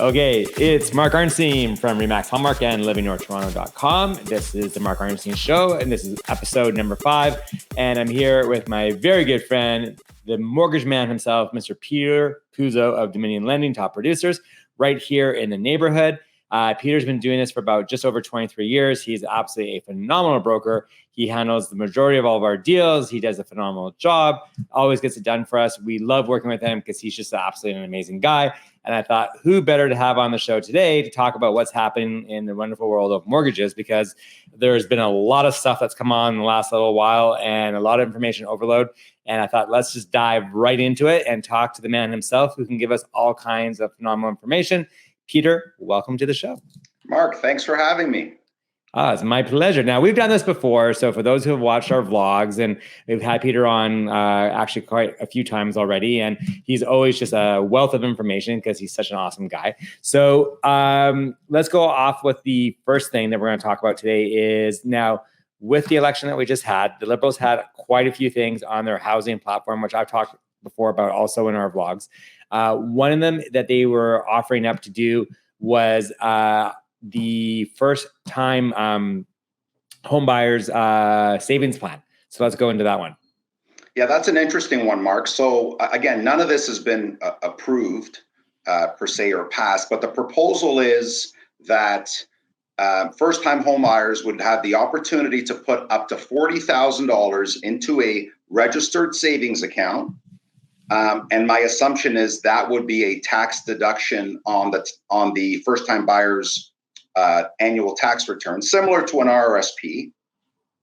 Okay, it's Mark Arnstein from Remax Hallmark and livingnorthtoronto.com. This is the Mark Arnstein Show, and this is episode number 5. And I'm here with my very good friend, the mortgage man himself, Mr. Peter Puzzo of Dominion Lending, top producers, right here in the neighborhood. Peter's been doing this for about just over 23 years. He's absolutely a phenomenal broker. He handles the majority of all of our deals. He does a phenomenal job, always gets it done for us. We love working with him because he's just absolutely an amazing guy. And I thought, who better to have on the show today to talk about what's happening in the wonderful world of mortgages, because there's been a lot of stuff that's come on in the last little while and a lot of information overload. And I thought, let's just dive right into it and talk to the man himself who can give us all kinds of phenomenal information. Peter, welcome to the show. Mark, thanks for having me. It's my pleasure. Now, we've done this before. So for those who have watched our vlogs, and we've had Peter on actually quite a few times already, and he's always just a wealth of information because he's such an awesome guy. So let's go off with the first thing that we're going to talk about today is now with the election that we just had, the Liberals had quite a few things on their housing platform, which I've talked before about also in our vlogs. One of them that they were offering up to do was the first time home buyers savings plan. So let's go into that one. Yeah, that's an interesting one, Mark. So again, none of this has been approved per se or passed, but the proposal is that first time home buyers would have the opportunity to put up to $40,000 into a registered savings account. And my assumption is that would be a tax deduction on the first time buyers annual tax return, similar to an RRSP.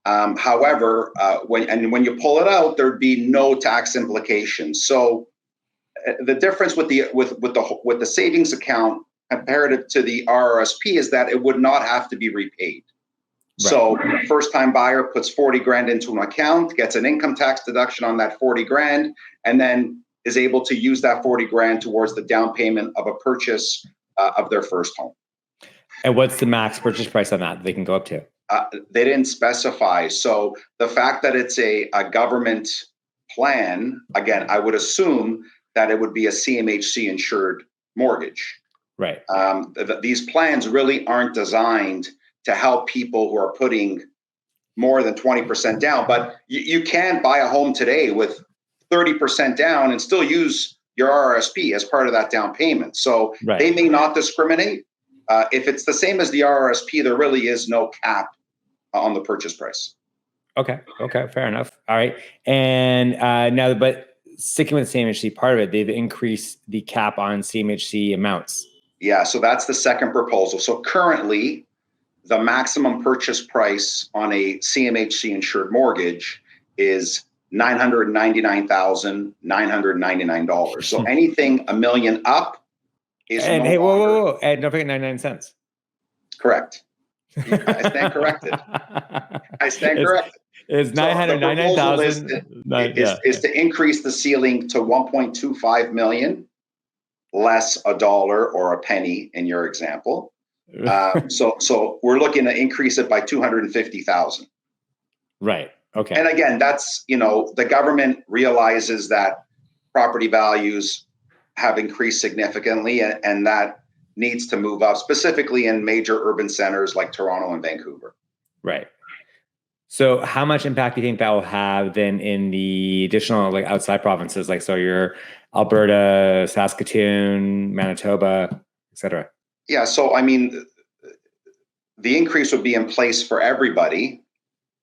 However, when you pull it out, there'd be no tax implications. So the difference with the savings account comparative to the RRSP is that it would not have to be repaid. Right. So first time buyer puts 40 grand into an account, gets an income tax deduction on that 40 grand, and then is able to use that 40 grand towards the down payment of a purchase of their first home. And what's the max purchase price on that they can go up to? They didn't specify. So the fact that it's a government plan, again, I would assume that it would be a CMHC insured mortgage. Right. These plans really aren't designed to help people who are putting more than 20% down. But you can buy a home today with 30% down and still use your RRSP as part of that down payment. So right. They may not discriminate. If it's the same as the RRSP, there really is no cap on the purchase price. Okay, fair enough. All right. And now, but sticking with the CMHC part of it, they've increased the cap on CMHC amounts. Yeah, so that's the second proposal. So currently, the maximum purchase price on a CMHC insured mortgage is $999,999. So anything $1 million up is and no hey, longer. whoa, and don't forget 99 cents. Correct. I stand corrected. It's 999,000 is to increase the ceiling to 1.25 million, less a dollar or a penny in your example. So we're looking to increase it by 250,000. Right. Okay. And again, that's, the government realizes that property values have increased significantly, and that needs to move up, specifically in major urban centers like Toronto and Vancouver. Right. So how much impact do you think that will have then in the additional outside provinces, so your Alberta, Saskatoon, Manitoba, et cetera? Yeah. So, the increase would be in place for everybody,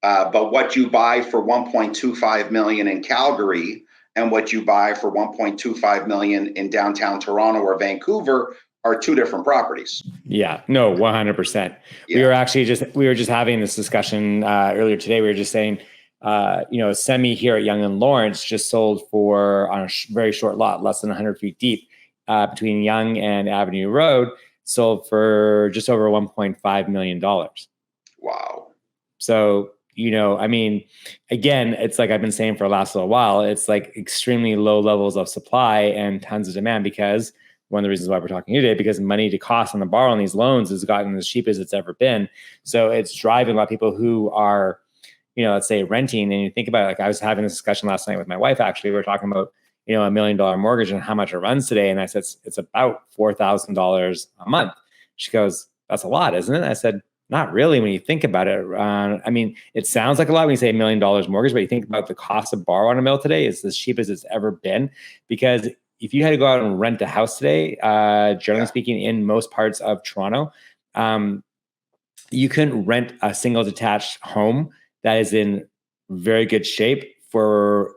but what you buy for 1.25 million in Calgary and what you buy for 1.25 million in downtown Toronto or Vancouver are two different properties. Yeah, no, 100%. Yeah. We were just having this discussion earlier today. We were just saying, a semi here at Yonge and Lawrence just sold for, on a very short lot, less than 100 feet deep, between Yonge and Avenue Road, sold for just over $1.5 million. Wow. So, again, it's like I've been saying for the last little while, it's extremely low levels of supply and tons of demand, because one of the reasons why we're talking today, because money to cost on the borrow on these loans has gotten as cheap as it's ever been. So it's driving a lot of people who are, let's say renting. And you think about it, I was having this discussion last night with my wife, actually. We were talking about, $1 million mortgage and how much it runs today. And I said, it's about $4,000 a month. She goes, that's a lot, isn't it? I said, not really when you think about it. I mean, it sounds like a lot when you say $1 million mortgage, but you think about the cost of borrow on a mill today is as cheap as it's ever been. Because if you had to go out and rent a house today, generally speaking, in most parts of Toronto, you couldn't rent a single detached home that is in very good shape for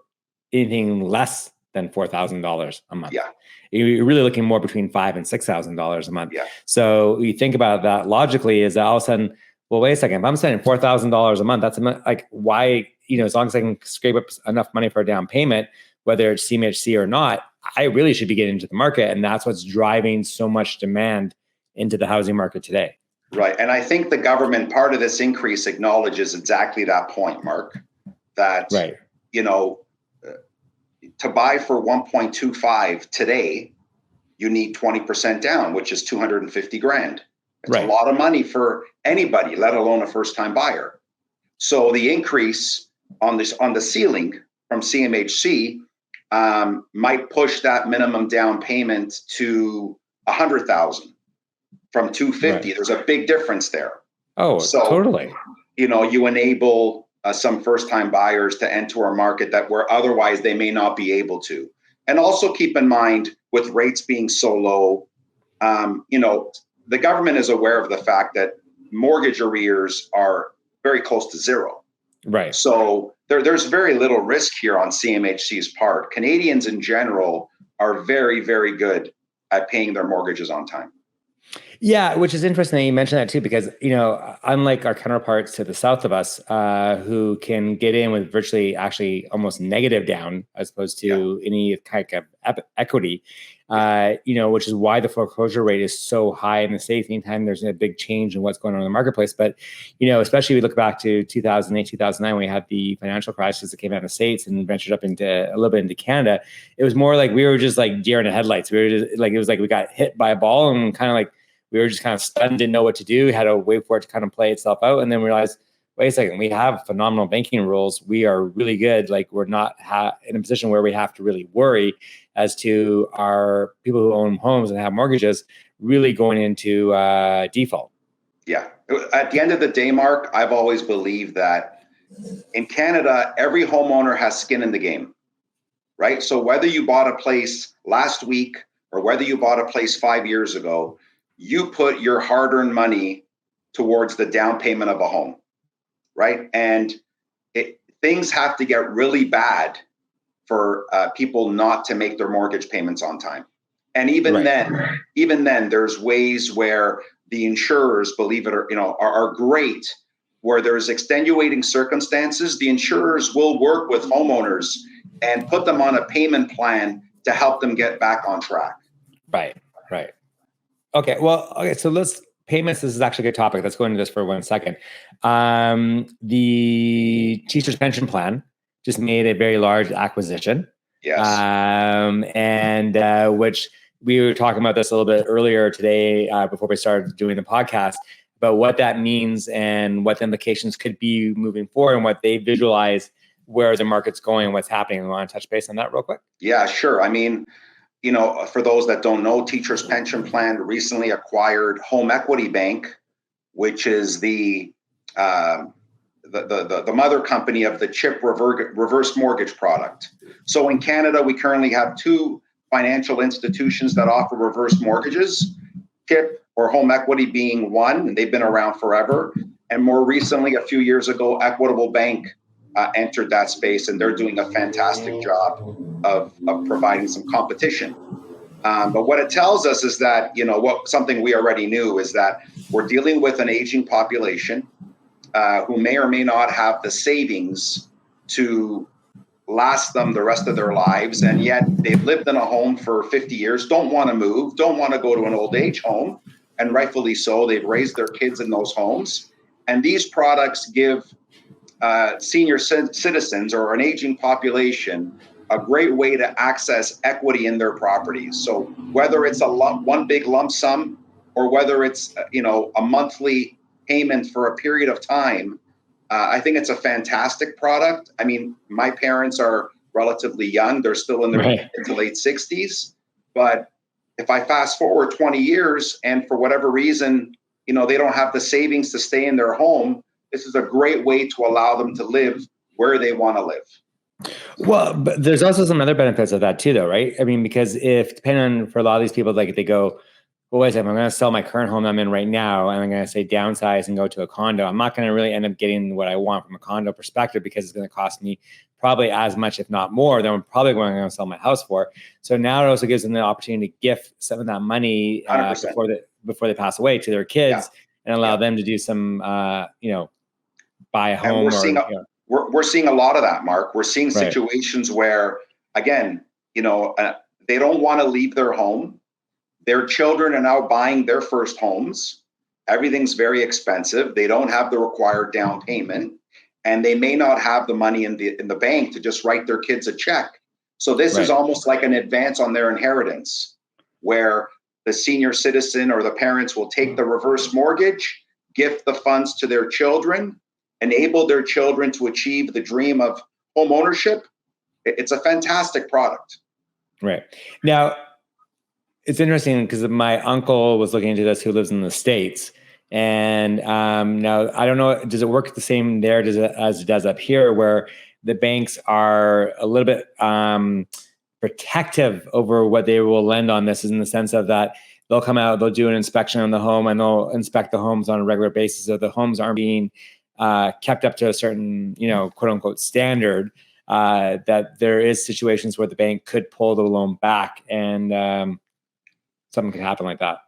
anything less than $4,000 a month. Yeah. You're really looking more between $5,000 and $6,000 a month. Yeah. So you think about that logically is that all of a sudden, well, wait a second, if I'm spending $4,000 a month, that's like, why, as long as I can scrape up enough money for a down payment, whether it's CMHC or not, I really should be getting into the market. And that's what's driving so much demand into the housing market today. Right. And I think the government, part of this increase acknowledges exactly that point, Mark, that, right. To buy for 1.25 today, you need 20% down, which is 250 grand. It's a lot of money for anybody, let alone a first-time buyer. So the increase on the ceiling from CMHC might push that minimum down payment to 100,000 from 250. Right. There's a big difference there. Oh, so, totally. You enable some first-time buyers to enter a market that where otherwise they may not be able to. And also keep in mind, with rates being so low, the government is aware of the fact that mortgage arrears are very close to zero. Right. So there's very little risk here on CMHC's part. Canadians in general are very, very good at paying their mortgages on time. Yeah, which is interesting that you mentioned that too, because, unlike our counterparts to the south of us, who can get in with virtually actually almost negative down as opposed to any kind of equity, which is why the foreclosure rate is so high in the States anytime there's a big change in what's going on in the marketplace. But, especially we look back to 2008, 2009, when we had the financial crisis that came out of the States and ventured up into a little bit into Canada, it was more like we were just like deer in the headlights. We were just like, it was like we got hit by a ball and kind of like, we were just kind of stunned, didn't know what to do, had to wait for it to kind of play itself out. And then we realized, wait a second, we have phenomenal banking rules. We are really good. Like we're not in a position where we have to really worry as to our people who own homes and have mortgages really going into default. Yeah. At the end of the day, Mark, I've always believed that in Canada, every homeowner has skin in the game, right? So whether you bought a place last week or whether you bought a place 5 years ago, you put your hard-earned money towards the down payment of a home, right? And things have to get really bad for people not to make their mortgage payments on time. And even then, there's ways where the insurers, believe it or are great, where there's extenuating circumstances. The insurers will work with homeowners and put them on a payment plan to help them get back on track. Right. Okay. So payments. This is actually a good topic. Let's go into this for 1 second. The teacher's pension plan just made a very large acquisition. Yes. Which we were talking about this a little bit earlier today before we started doing the podcast about what that means and what the implications could be moving forward and what they visualize where the market's going and what's happening. You want to touch base on that real quick? Yeah, sure. I mean, for those that don't know, Teachers Pension Plan recently acquired Home Equity Bank, which is the mother company of the CHIP reverse mortgage product. So in Canada, we currently have two financial institutions that offer reverse mortgages, CHIP or Home Equity being one, and they've been around forever. And more recently, a few years ago, Equitable Bank entered that space, and they're doing a fantastic job of providing some competition. But what it tells us is that, something we already knew is that we're dealing with an aging population who may or may not have the savings to last them the rest of their lives. And yet they've lived in a home for 50 years, don't want to move, don't want to go to an old age home. And rightfully so, they've raised their kids in those homes. And these products give senior citizens or an aging population a great way to access equity in their properties. So whether it's one big lump sum or whether it's a monthly payment for a period of time, I think it's a fantastic product. I mean, my parents are relatively young. They're still in their mid to late 60s. But if I fast forward 20 years and for whatever reason, they don't have the savings to stay in their home, this is a great way to allow them to live where they want to live. Well, but there's also some other benefits of that too, though, right? I mean, because depending on, for a lot of these people, like they go, well, wait a second, I'm going to sell my current home I'm in right now, and I'm going to say downsize and go to a condo. I'm not going to really end up getting what I want from a condo perspective because it's going to cost me probably as much, if not more, than I'm probably going to sell my house for. So now it also gives them the opportunity to gift some of that money before they pass away to their kids and allow them to do some, buy a home. We're seeing a lot of that, Mark. We're seeing situations where, again, they don't want to leave their home. Their children are now buying their first homes. Everything's very expensive. They don't have the required down payment, and they may not have the money in the bank to just write their kids a check. So this is almost like an advance on their inheritance, where the senior citizen or the parents will take the reverse mortgage, gift the funds to their children, enable their children to achieve the dream of home ownership. It's a fantastic product. Right. Now, it's interesting because my uncle was looking into this, who lives in the States. And now I don't know, does it work the same there as it does up here, where the banks are a little bit protective over what they will lend on this, in the sense of that they'll come out, they'll do an inspection on the home, and they'll inspect the homes on a regular basis. So the homes aren't being kept up to a certain, quote unquote standard, that there is situations where the bank could pull the loan back, and something could happen like that.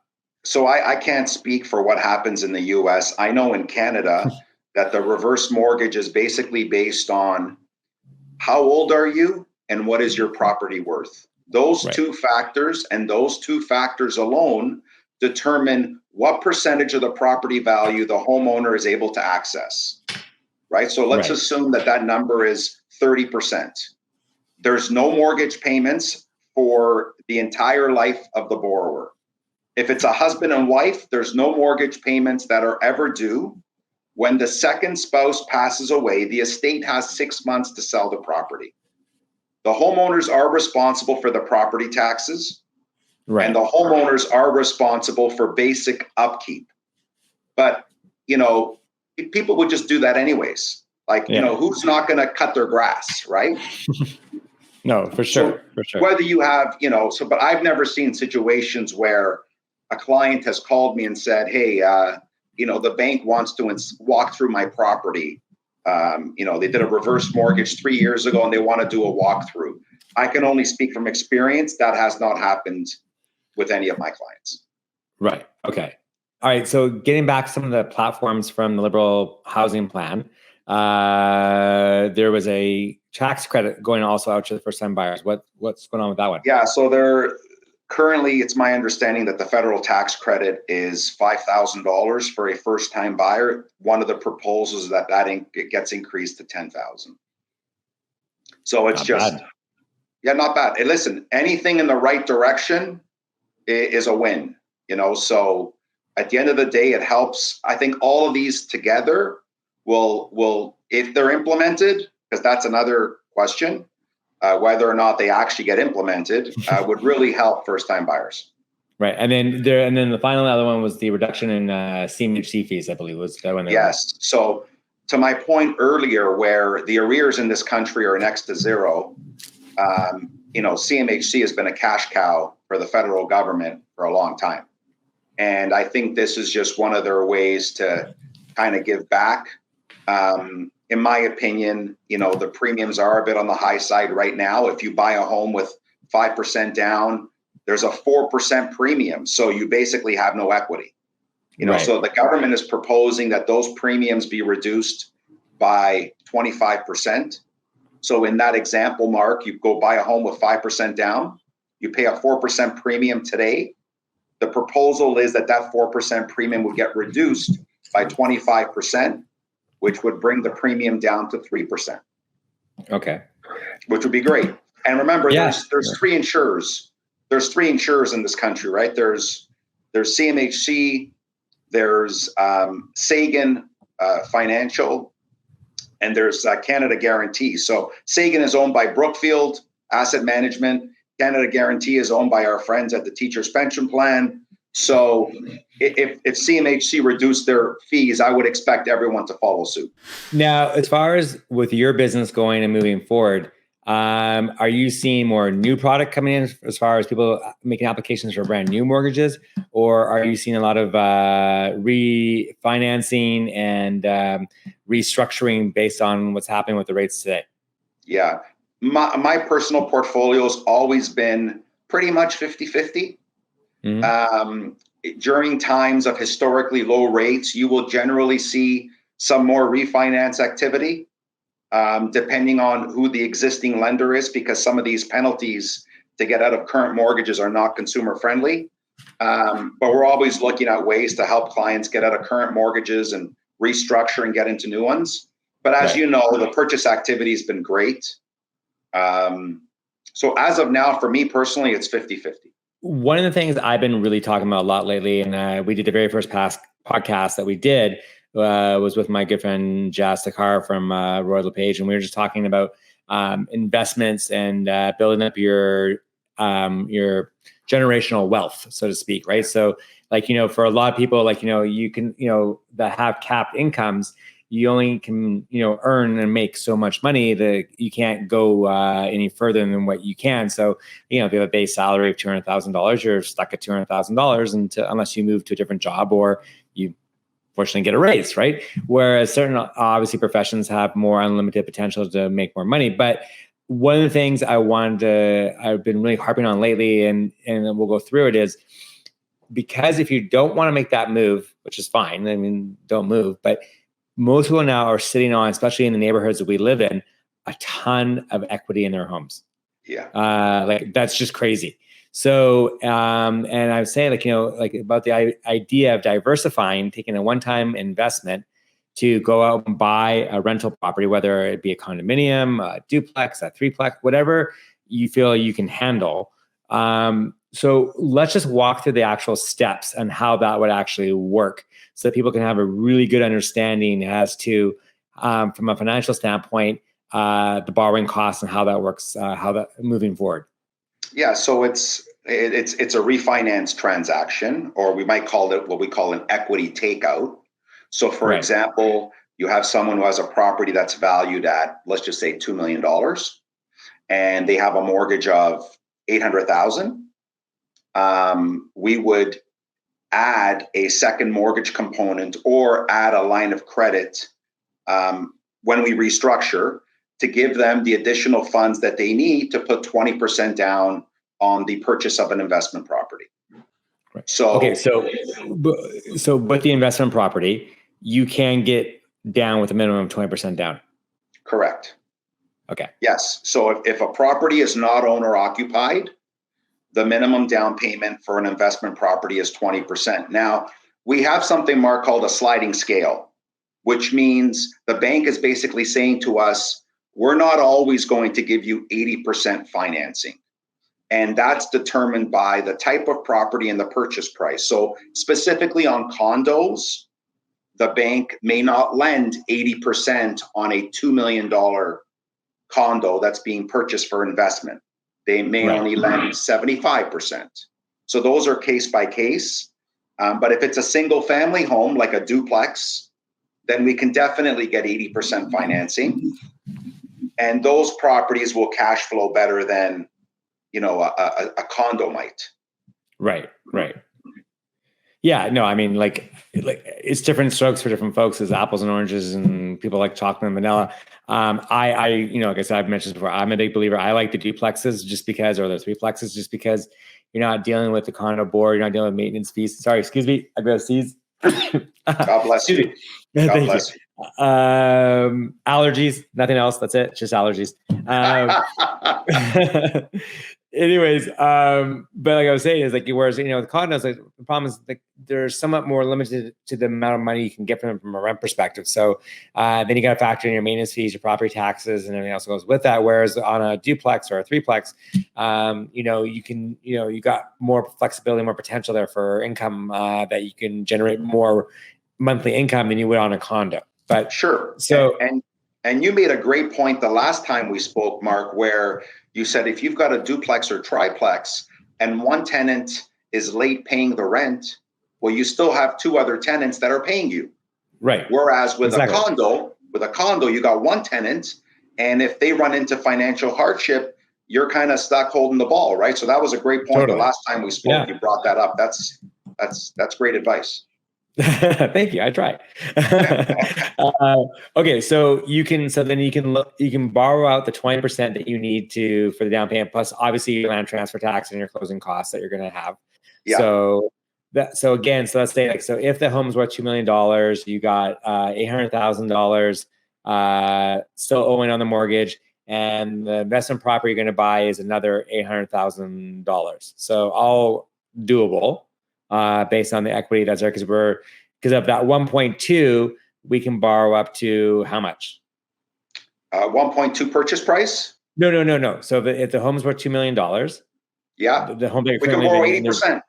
So I can't speak for what happens in the US. I know in Canada that the reverse mortgage is basically based on how old are you and what is your property worth. Those two factors, and those two factors alone, determine what percentage of the property value the homeowner is able to access, right? So let's assume that number is 30%. There's no mortgage payments for the entire life of the borrower. If it's a husband and wife, there's no mortgage payments that are ever due. When the second spouse passes away, the estate has 6 months to sell the property. The homeowners are responsible for the property taxes, and the homeowners are responsible for basic upkeep. But, people would just do that anyways. Who's not going to cut their grass, right? No, for sure. Whether you have, but I've never seen situations where a client has called me and said, hey, the bank wants to walk through my property. They did a reverse mortgage 3 years ago and they want to do a walkthrough. I can only speak from experience. That has not happened with any of my clients. Right. Okay. All right. So getting back to some of the platforms from the Liberal Housing Plan, there was a tax credit going also out to the first-time buyers. What's going on with that one? Yeah. So currently, it's my understanding that the federal tax credit is $5,000 for a first-time buyer. One of the proposals is that it gets increased to $10,000. So it's not bad. And listen, anything in the right direction is a win. So at the end of the day, it helps. I think all of these together will, if they're implemented, because that's another question, whether or not they actually get implemented, would really help first-time buyers. Right, and then the final other one was the reduction in CMHC fees, I believe, was that one. Yes. So to my point earlier, where the arrears in this country are next to zero, CMHC has been a cash cow for the federal government for a long time, and I think this is just one of their ways to kind of give back. In my opinion, the premiums are a bit on the high side right now. If you buy a home with 5% down, there's a 4% premium. So you basically have no equity. So the government is proposing that those premiums be reduced by 25%. So in that example, Mark, you go buy a home with 5% down, you pay a 4% premium today. The proposal is that 4% premium would get reduced by 25%. Which would bring the premium down to 3%. Okay. Which would be great. And remember, there's three insurers. There's three insurers in this country, right? There's CMHC, there's Sagan Financial, and there's Canada Guarantee. So Sagan is owned by Brookfield Asset Management. Canada Guarantee is owned by our friends at the Teachers Pension Plan. So if CMHC reduced their fees, I would expect everyone to follow suit. Now, as far as with your business going and moving forward, are you seeing more new product coming in as far as people making applications for brand new mortgages, or are you seeing a lot of refinancing and restructuring based on what's happening with the rates today? Yeah. My personal portfolio has always been pretty much 50-50. Mm-hmm. During times of historically low rates, you will generally see some more refinance activity, depending on who the existing lender is, because some of these penalties to get out of current mortgages are not consumer friendly. But we're always looking at ways to help clients get out of current mortgages and restructure and get into new ones. But as you know, the purchase activity has been great. So as of now, for me personally, it's 50-50. One of the things I've been really talking about a lot lately, and we did the very first podcast that we did, was with my good friend Jazz Takar from Royal LePage, and we were just talking about investments and building up your generational wealth, so to speak, right? So, for a lot of people, you can, that have capped incomes, you only can, earn and make so much money that you can't go any further than what you can. So, if you have a base salary of $200,000, you're stuck at $200,000 unless you move to a different job or you fortunately get a raise, right? Whereas certain, obviously, professions have more unlimited potential to make more money. But one of the things I've been really harping on lately, and we'll go through it, is because if you don't want to make that move, which is fine, I mean, don't move, but most people now are sitting on, especially in the neighborhoods that we live in, a ton of equity in their homes. Yeah. That's just crazy. So, and I was saying, about the idea of diversifying, taking a one-time investment to go out and buy a rental property, whether it be a condominium, a duplex, a threeplex, whatever you feel you can handle. So let's just walk through the actual steps and how that would actually work, so that people can have a really good understanding as to, from a financial standpoint, the borrowing costs and how that works, how that moving forward. Yeah, so it's a refinance transaction, or we might call it what we call an equity takeout. So, for example, you have someone who has a property that's valued at, let's just say, $2 million, and they have a mortgage of $800,000. We would add a second mortgage component or add a line of credit when we restructure, to give them the additional funds that they need to put 20% down on the purchase of an investment property. Right. So with the investment property, you can get down with a minimum of 20% down. Correct. Okay. Yes. So if a property is not owner occupied, the minimum down payment for an investment property is 20%. Now, we have something, Mark, called a sliding scale, which means the bank is basically saying to us, we're not always going to give you 80% financing. And that's determined by the type of property and the purchase price. So specifically on condos, the bank may not lend 80% on a $2 million condo that's being purchased for investment. They may only lend 75%. So those are case by case. But if it's a single family home, like a duplex, then we can definitely get 80% financing. And those properties will cash flow better than, a condo might. Right. Yeah, no, I mean, like it's different strokes for different folks. It's apples and oranges, and people like chocolate and vanilla. I, like I said, I've mentioned before, I'm a big believer. I like the duplexes or the threeplexes, just because you're not dealing with the condo board, you're not dealing with maintenance fees. Sorry, excuse me, I go sneeze. God bless you. God bless you. Allergies, nothing else. That's it. Just allergies. Anyways, but like I was saying, is whereas, with condos, the problem is they're somewhat more limited to the amount of money you can get from a rent perspective. So then you got to factor in your maintenance fees, your property taxes, and everything else that goes with that. Whereas on a duplex or a threeplex, you got more flexibility, more potential there for income, that you can generate more monthly income than you would on a condo. But sure. So and And you made a great point the last time we spoke, Mark, where you said if you've got a duplex or triplex and one tenant is late paying the rent, well, you still have two other tenants that are paying you. Right. Whereas with Exactly. a condo, you got one tenant, and if they run into financial hardship, you're kind of stuck holding the ball, right? So that was a great point. Totally. The last time we spoke, you brought that up. That's great advice. Thank you. I try. Okay, so you can borrow out the 20% that you need for the down payment, plus obviously your land transfer tax and your closing costs that you're going to have. Yeah. So let's say if the home's worth $2 million, you got $800,000 still owing on the mortgage, and the investment property you're going to buy is another $800,000. So all doable. Based on the equity that's there, because of that 1.2, we can borrow up to how much? 1.2 purchase price? No. So if the home's worth $2 million, yeah, the home that we can borrow 80%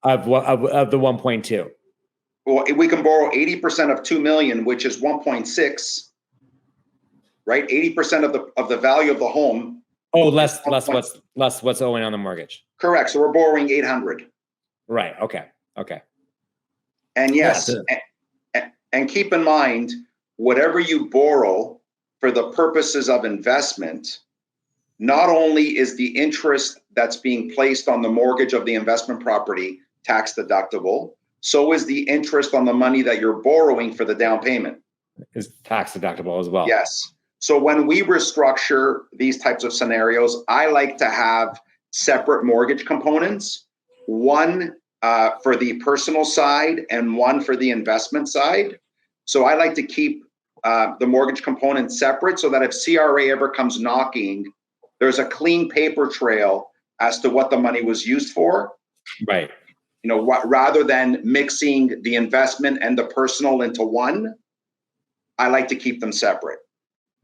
of the 1.2. Well, we can borrow 80% of 2 million, which is 1.6, right? 80% of the value of the home. Oh, less what's owing on the mortgage. Correct. So we're borrowing 800. Right. Okay. And yes, and keep in mind, whatever you borrow for the purposes of investment, not only is the interest that's being placed on the mortgage of the investment property tax deductible, so is the interest on the money that you're borrowing for the down payment. Is tax deductible as well. Yes. So when we restructure these types of scenarios, I like to have separate mortgage components, one for the personal side and one for the investment side. So I like to keep the mortgage component separate so that if CRA ever comes knocking, there's a clean paper trail as to what the money was used for. Right. Rather than mixing the investment and the personal into one, I like to keep them separate.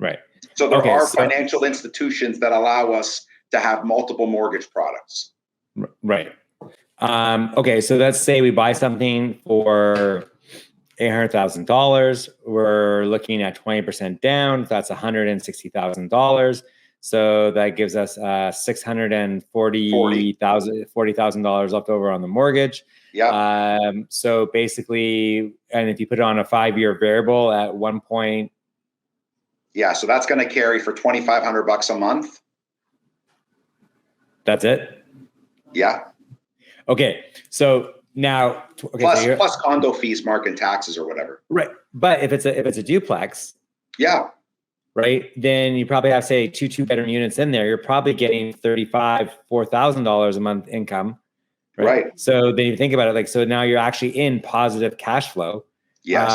Right. So there are financial institutions that allow us to have multiple mortgage products. Right. Okay, so let's say we buy something for $800,000. We're looking at 20% down. That's $160,000. So that gives us $640,000 left over on the mortgage. Yeah. So basically, and if you put it on a 5-year variable at 1 point. Yeah, so that's going to carry for $2,500 a month. That's it? Yeah. Okay, so now plus condo fees, Mark, and taxes or whatever. Right, but if it's a duplex, yeah, right, then you probably have say two bedroom units in there. You're probably getting $4,000 a month income, right? So then you think about it, so now you're actually in positive cash flow. Yes.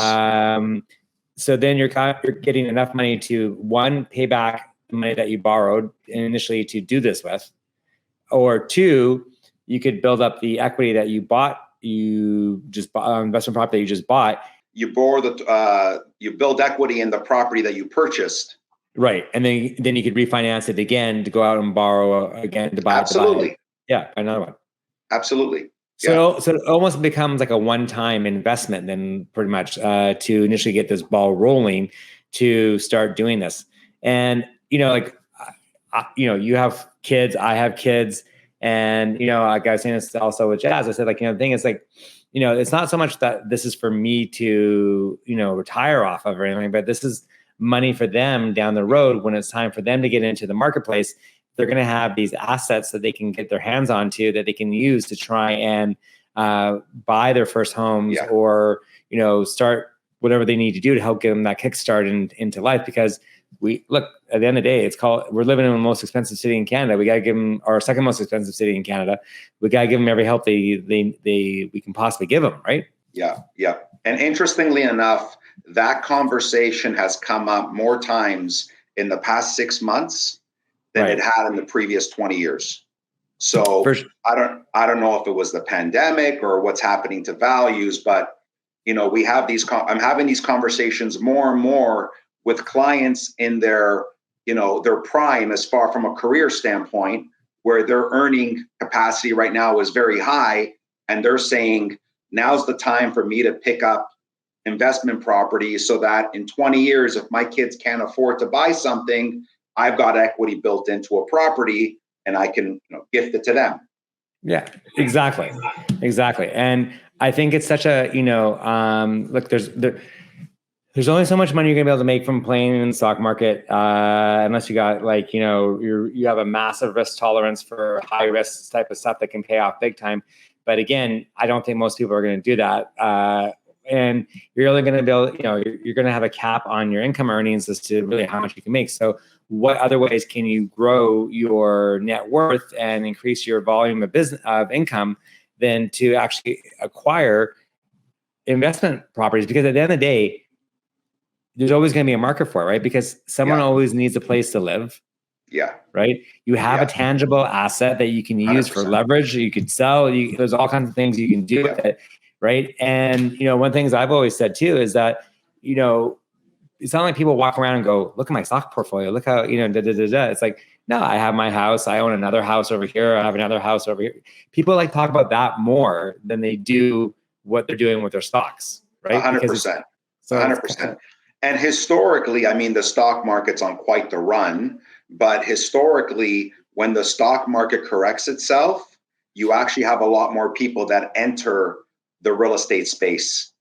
So then you're getting enough money to one, pay back the money that you borrowed initially to do this with, or two, you could build up the equity that you bought. You just bought investment property that you just bought. You borrow you build equity in the property that you purchased. Right, and then you could refinance it again to go out and borrow again to buy. Absolutely. Yeah, another one. Absolutely. So it almost becomes like a one-time investment, then pretty much to initially get this ball rolling to start doing this. And you have kids, I have kids. And, like I was saying this also with Jazz, I said, the thing is it's not so much that this is for me to, retire off of or anything, but this is money for them down the road when it's time for them to get into the marketplace. They're going to have these assets that they can get their hands onto that they can use to try and buy their first homes or, start whatever they need to do to help give them that kickstart into life. Because at the end of the day, we're living in the most expensive city in Canada. We got to give them our second most expensive city in Canada. We got to give them every help we can possibly give them. Right. Yeah. Yeah. And interestingly enough, that conversation has come up more times in the past 6 months than it had in the previous 20 years. So I don't know if it was the pandemic or what's happening to values, but we have I'm having these conversations more and more with clients in their prime as far from a career standpoint, where their earning capacity right now is very high. And they're saying, now's the time for me to pick up investment property so that in 20 years, if my kids can't afford to buy something, I've got equity built into a property and I can gift it to them. Yeah, exactly. And I think it's such a, look, there's only so much money you're gonna be able to make from playing in the stock market, unless you got you have a massive risk tolerance for high risk type of stuff that can pay off big time. But again, I don't think most people are going to do that. And you're only going to build, you're going to have a cap on your income earnings as to really how much you can make. So what other ways can you grow your net worth and increase your volume of business of income than to actually acquire investment properties? Because at the end of the day, there's always going to be a market for it, right? Because someone always needs a place to live. Yeah. Right. You have a tangible asset that you can use 100%. For leverage. You could sell. There's all kinds of things you can do with it. Right. And, one of the things I've always said too is that, it's not like people walk around and go, look at my stock portfolio. Look how, It's like, no, I have my house. I own another house over here. I have another house over here. People talk about that more than they do what they're doing with their stocks. Right. 100%. 100%. And historically, the stock market's on quite the run. But historically, when the stock market corrects itself, you actually have a lot more people that enter the real estate space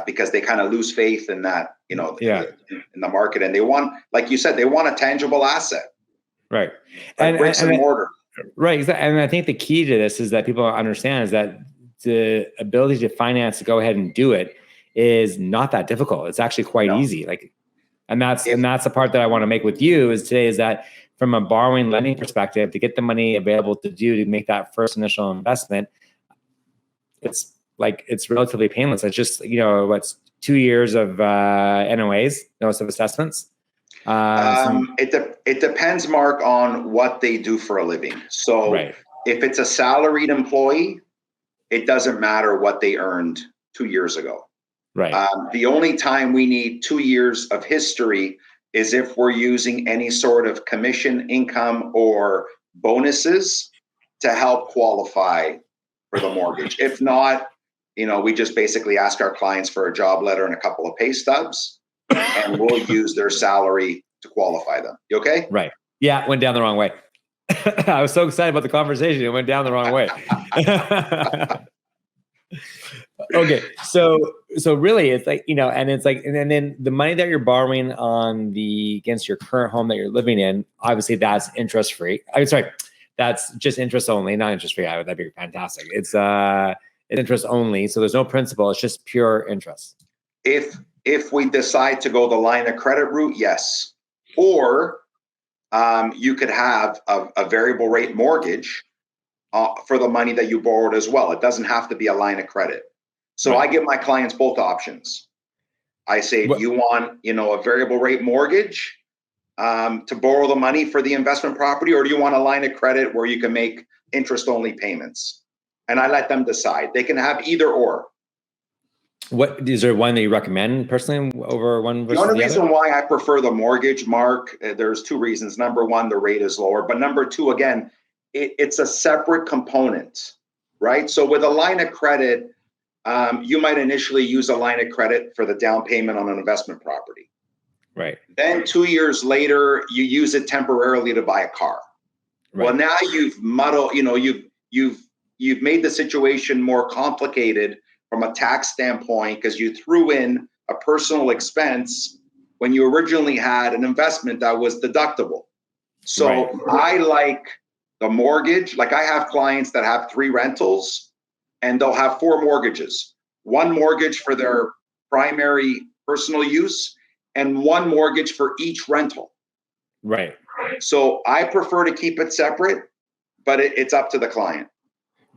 because they kind of lose faith in that, in the market. And they want, like you said, they want a tangible asset. Right. And bricks and mortar. Right. And I think the key to this is that people understand is that the ability to finance to go ahead and do it is not that difficult. It's actually quite easy. And that's the part that I want to make with you is that from a borrowing lending perspective, to get the money available to make that first initial investment, it's relatively painless. It's just, what's 2 years of NOAs, notice of assessments. It depends, Mark, on what they do for a living. So if it's a salaried employee, it doesn't matter what they earned 2 years ago. Right. The only time we need 2 years of history is if we're using any sort of commission income or bonuses to help qualify for the mortgage. If not, we just basically ask our clients for a job letter and a couple of pay stubs, and we'll use their salary to qualify them. You okay? Right. Yeah, it went down the wrong way. I was so excited about the conversation. It went down the wrong way. Okay. So really it's and then the money that you're borrowing against your current home that you're living in, obviously that's interest free. I'm sorry. That's just interest only, not interest free. That'd be fantastic. It's interest only. So there's no principal. It's just pure interest. If we decide to go the line of credit route, yes. Or you could have a variable rate mortgage for the money that you borrowed as well. It doesn't have to be a line of credit. So I give my clients both options. I say, do you want, a variable rate mortgage to borrow the money for the investment property, or do you want a line of credit where you can make interest only payments? And I let them decide. They can have either or. What is there one that you recommend personally over one versus the other? The only reason why I prefer the mortgage, Mark, there's two reasons. Number one, the rate is lower. But number two, again, it's a separate component, right? So with a line of credit, you might initially use a line of credit for the down payment on an investment property. Right. Then 2 years later, you use it temporarily to buy a car. Right. Well, now you've muddled, you've made the situation more complicated from a tax standpoint because you threw in a personal expense when you originally had an investment that was deductible. So I like the mortgage. Like I have clients that have 3 rentals and they'll have 4 mortgages. 1 mortgage for their primary personal use and 1 mortgage for each rental. Right. So I prefer to keep it separate, but it's up to the client.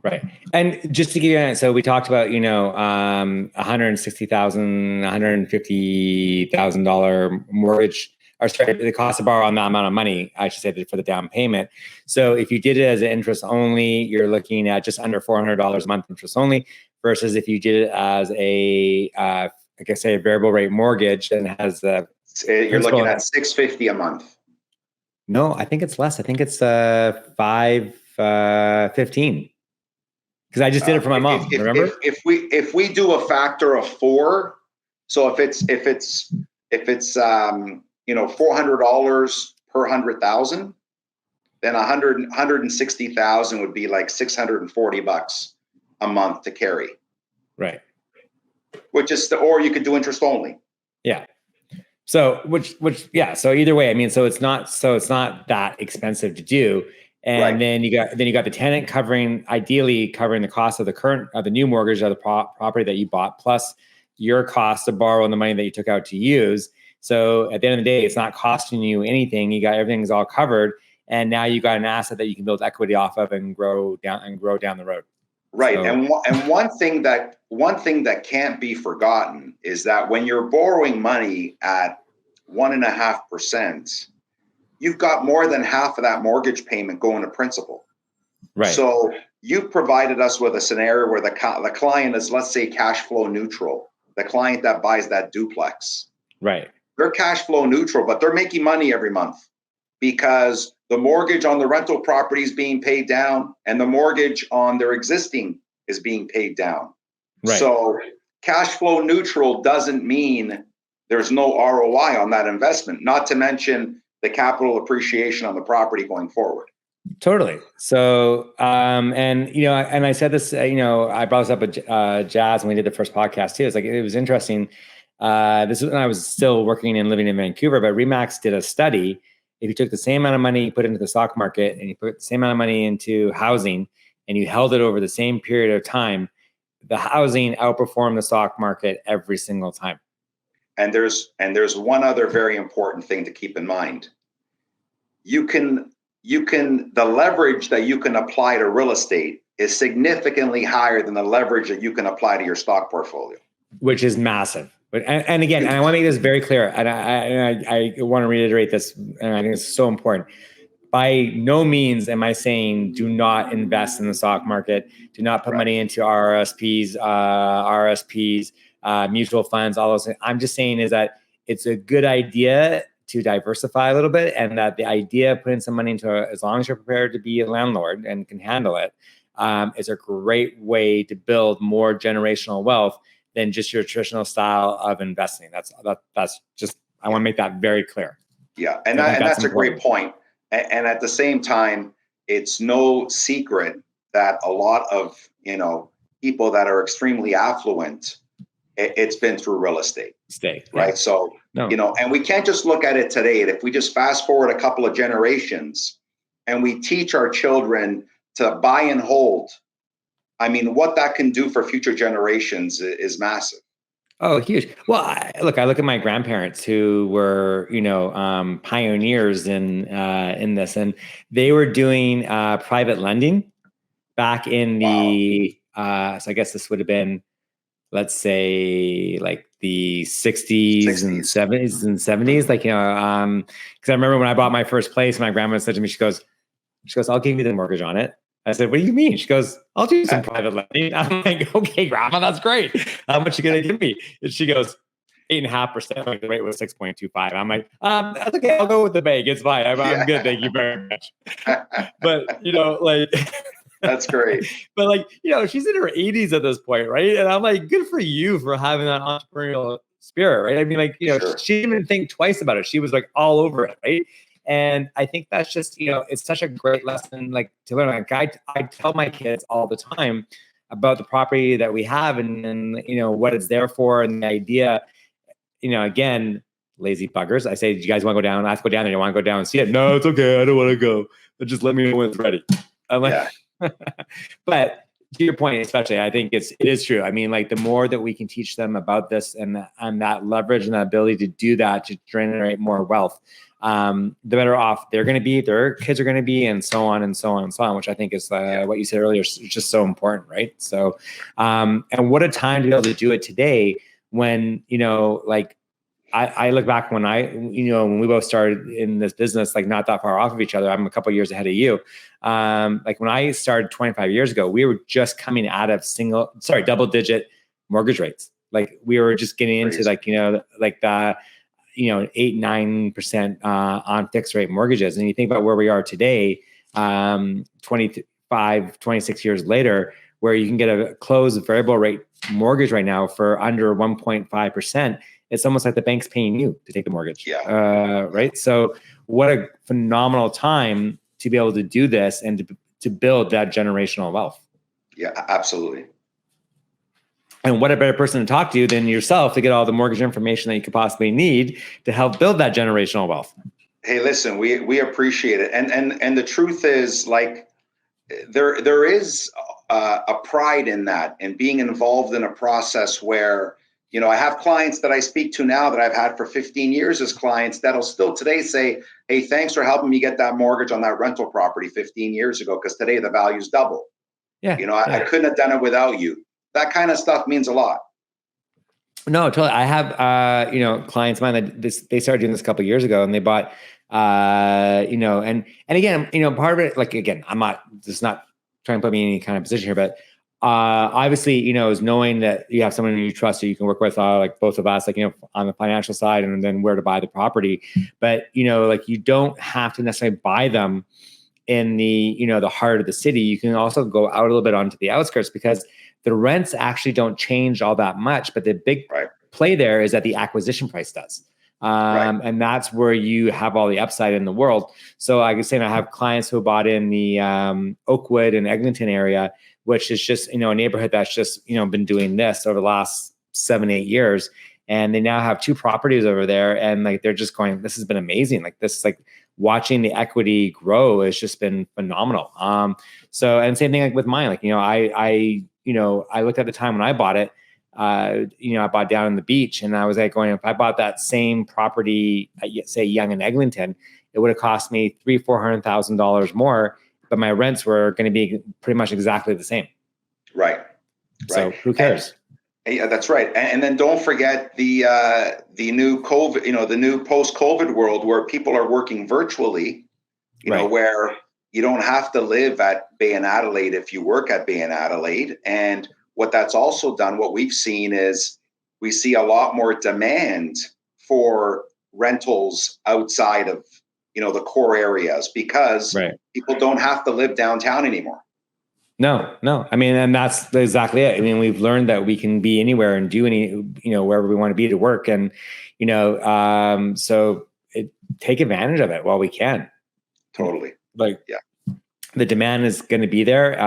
Right. And just to give you an so we talked about, $160,000, $150,000 mortgage, or sorry, the cost to borrow on that amount of money, I should say, for the down payment. So if you did it as an interest only, you're looking at just under $400 a month interest only, versus if you did it as a, like I say, a variable rate mortgage and has the you're looking at $650 a month. No, I think it's less. I think it's $515. Because I just did it for my mom. Remember? If we do a factor of 4, So if it's $400 per 100,000, then 160,000 would be like $640 a month to carry. Right. Which is or you could do interest only. Yeah. So so either way, I mean, so it's not that expensive to do. And Right. then you got the tenant ideally covering the cost of the new mortgage of the property that you bought, plus your cost of borrowing the money that you took out to use. So at the end of the day, it's not costing you anything. You got everything's all covered, and now you got an asset that you can build equity off of and grow down the road. Right. So, and one thing that can't be forgotten is that when you're borrowing money at 1.5%, you've got more than half of that mortgage payment going to principal. right. So you've provided us with a scenario where the client is, let's say, cash flow neutral. The client that buys that duplex. Right. They're cash flow neutral, but they're making money every month because the mortgage on the rental property is being paid down and the mortgage on their existing is being paid down. Right. So cash flow neutral doesn't mean there's no ROI on that investment, not to mention the capital appreciation on the property going forward. Totally. So, and I said this, I brought this up with Jazz when we did the first podcast too. It's like, it was interesting. This is when I was still working and living in Vancouver, but Remax did a study. If you took the same amount of money you put into the stock market and you put the same amount of money into housing and you held it over the same period of time, the housing outperformed the stock market every single time. And there's one other very important thing to keep in mind. The leverage that you can apply to real estate is significantly higher than the leverage that you can apply to your stock portfolio, which is massive. But and again, and I want to make this very clear, and I want to reiterate this, and I think it's so important. By no means am I saying do not invest in the stock market, do not put money into RSPs, mutual funds, all those things. I'm just saying is that it's a good idea to diversify a little bit, and that the idea of putting some money into as long as you're prepared to be a landlord and can handle it, is a great way to build more generational wealth than just your traditional style of investing. That's just, I want to make that very clear. Yeah, and that's a great point. And at the same time, it's no secret that a lot of people that are extremely affluent, it's been through real estate. Right. Yeah. So, and we can't just look at it today. If we just fast forward a couple of generations and we teach our children to buy and hold, I mean, what that can do for future generations is massive. Oh, huge. Well, I look at my grandparents who were, pioneers in this, and they were doing private lending back in the, so I guess this would have been, let's say, like the 60s and 70s, like, because I remember when I bought my first place, my grandma said to me, she goes, I'll give you the mortgage on it. I said, what do you mean? She goes, I'll do some private lending. I'm like, okay, grandma, that's great. How much are you going to give me? And she goes, 8.5%. Like the rate was 6.25. I'm like, that's okay. I'll go with the bank. It's fine. I'm good. Thank you very much. But, that's great. But she's in her 80s at this point, right? And I'm like, good for you for having that entrepreneurial spirit, right? I mean, sure. She didn't even think twice about it. She was like all over it, right? And I think that's just, it's such a great lesson, to learn. Like I tell my kids all the time about the property that we have and what it's there for, and the idea, again, lazy buggers. I say, do you guys want to go down? Let's go down there. You want to go down and see it? No, it's okay. I don't want to go. But just let me know when it's ready. I'm like, but to your point, especially, I think it is true. I mean, the more that we can teach them about this and that leverage and that ability to do that to generate more wealth, the better off they're going to be, their kids are going to be, and so on and so on and so on, which I think is what you said earlier is just so important, right? So, and what a time to be able to do it today when, I look back when when we both started in this business, not that far off of each other. I'm a couple of years ahead of you. When I started 25 years ago, we were just coming out of double-digit mortgage rates. We were just getting into the 8-9% on fixed rate mortgages. And you think about where we are today, 25, 26 years later, where you can get a closed variable rate mortgage right now for under 1.5%, it's almost like the bank's paying you to take the mortgage. Right. So what a phenomenal time to be able to do this and to build that generational wealth. Yeah, absolutely. And what a better person to talk to than yourself to get all the mortgage information that you could possibly need to help build that generational wealth. Hey, listen, we appreciate it. And the truth is, like, there is a pride in that, and being involved in a process where, I have clients that I speak to now that I've had for 15 years as clients that'll still today say, hey, thanks for helping me get that mortgage on that rental property 15 years ago, because today the value's double. Yeah. I couldn't have done it without you. That kind of stuff means a lot. No, totally. I have, clients of mine that they started doing this a couple of years ago, and they bought, and again, part of it, like, again, I'm not trying to put me in any kind of position here, but obviously, is knowing that you have someone you trust who you can work with, like both of us, like, on the financial side, and then where to buy the property. But, like, you don't have to necessarily buy them in the, the heart of the city. You can also go out a little bit onto the outskirts, because the rents actually don't change all that much. But the big play there is that the acquisition price does. And that's where you have all the upside in the world. So I was saying, I have clients who bought in the Oakwood and Eglinton area, which is just, a neighborhood that's just, been doing this over the last 7-8 years. And they now have 2 properties over there. And like, they're just going, this has been amazing. Like, this, like, watching the equity grow has just been phenomenal. So, and same thing like with mine, like, I looked at the time when I bought it, I bought down on the beach, and I was like going, if I bought that same property, say Yonge and Eglinton, it would have cost me $300,000-$400,000 more, but my rents were going to be pretty much exactly the same. Right. So who cares? Yeah, that's right. And then don't forget the new COVID, the new post-COVID world where people are working virtually, where you don't have to live at Bay and Adelaide if you work at Bay and Adelaide. And what that's also done, what we've seen is we see a lot more demand for rentals outside of, the core areas, because people don't have to live downtown anymore. No. I mean, and that's exactly it. I mean, we've learned that we can be anywhere and do any, wherever we want to be to work. And, so take advantage of it while we can. Totally. The demand is going to be there.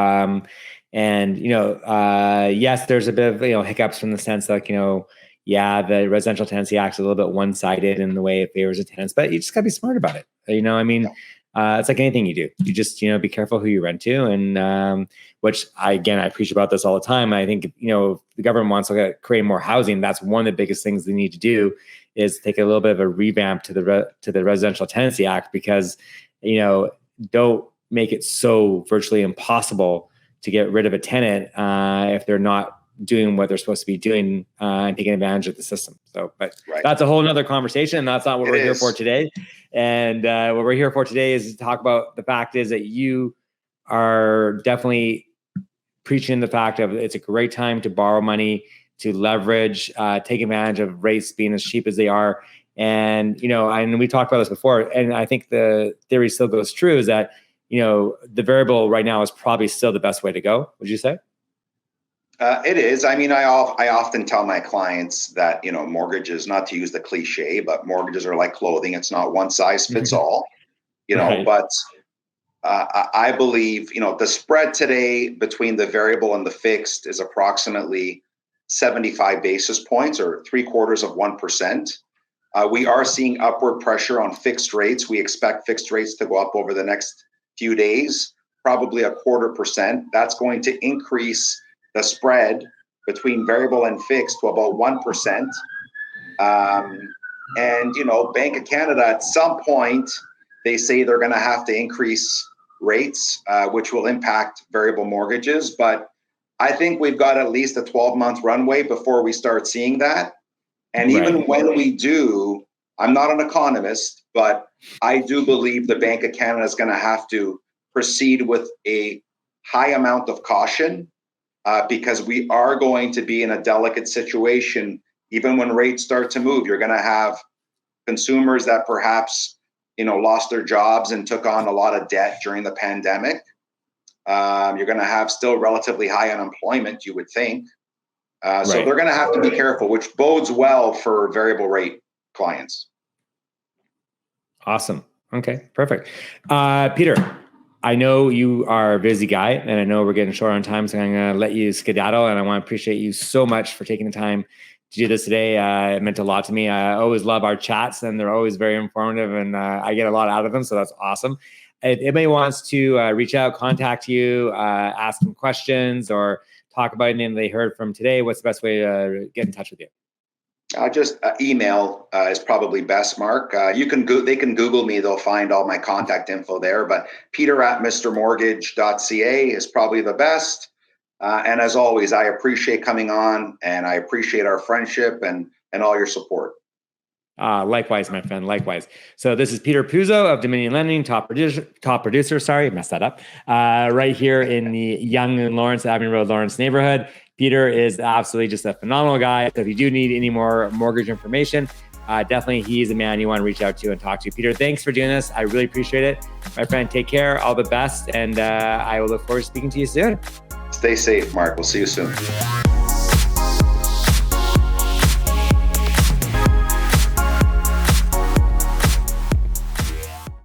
And, yes, there's a bit of, hiccups from the sense that, the Residential Tenancy Act is a little bit one-sided in the way it favors the tenants, but you just gotta be smart about it. It's like anything you do. You just, be careful who you rent to. And, which I preach about this all the time. I think, the government wants to create more housing. That's one of the biggest things they need to do, is take a little bit of a revamp to the Residential Tenancy Act, because, don't make it so virtually impossible to get rid of a tenant if they're not doing what they're supposed to be doing and taking advantage of the system. So, but that's a whole nother conversation. That's not what we're here for today. And what we're here for today is to talk about the fact is that you are definitely preaching the fact of it's a great time to borrow money, to leverage, take advantage of rates being as cheap as they are. And, and we talked about this before, and I think the theory still goes true, is that, the variable right now is probably still the best way to go. Would you say? It is. I mean, I often tell my clients that, mortgages, not to use the cliche, but mortgages are like clothing. It's not one size fits all, but I believe, the spread today between the variable and the fixed is approximately 75 basis points, or 0.75%. We are seeing upward pressure on fixed rates. We expect fixed rates to go up over the next few days, probably 0.25%. That's going to increase the spread between variable and fixed to about 1%. And, Bank of Canada, at some point, they say they're going to have to increase rates, which will impact variable mortgages. But I think we've got at least a 12-month runway before we start seeing that. And even when we do, I'm not an economist, but I do believe the Bank of Canada is going to have to proceed with a high amount of caution, because we are going to be in a delicate situation. Even when rates start to move, you're going to have consumers that perhaps, lost their jobs and took on a lot of debt during the pandemic. You're going to have still relatively high unemployment, you would think. So they're going to have to be careful, which bodes well for variable rate clients. Awesome. Okay, perfect. Peter, I know you are a busy guy, and I know we're getting short on time, so I'm going to let you skedaddle, and I want to appreciate you so much for taking the time to do this today. It meant a lot to me. I always love our chats, and they're always very informative, and I get a lot out of them, so that's awesome. If anybody wants to reach out, contact you, ask some questions, or talk about anything they heard from today, what's the best way to get in touch with you? Just email is probably best, Mark. They can Google me. They'll find all my contact info there. But peter@mrmortgage.ca is probably the best. And as always, I appreciate coming on, and I appreciate our friendship and all your support. Likewise, my friend, likewise. So this is Peter Puzzo of Dominion Lending, top producer, sorry, I messed that up, right here in the Yonge and Lawrence, Avenue Road, Lawrence neighborhood. Peter is absolutely just a phenomenal guy. So if you do need any more mortgage information, definitely he's a man you want to reach out to and talk to. Peter, thanks for doing this. I really appreciate it. My friend, take care, all the best, and I will look forward to speaking to you soon. Stay safe, Mark. We'll see you soon.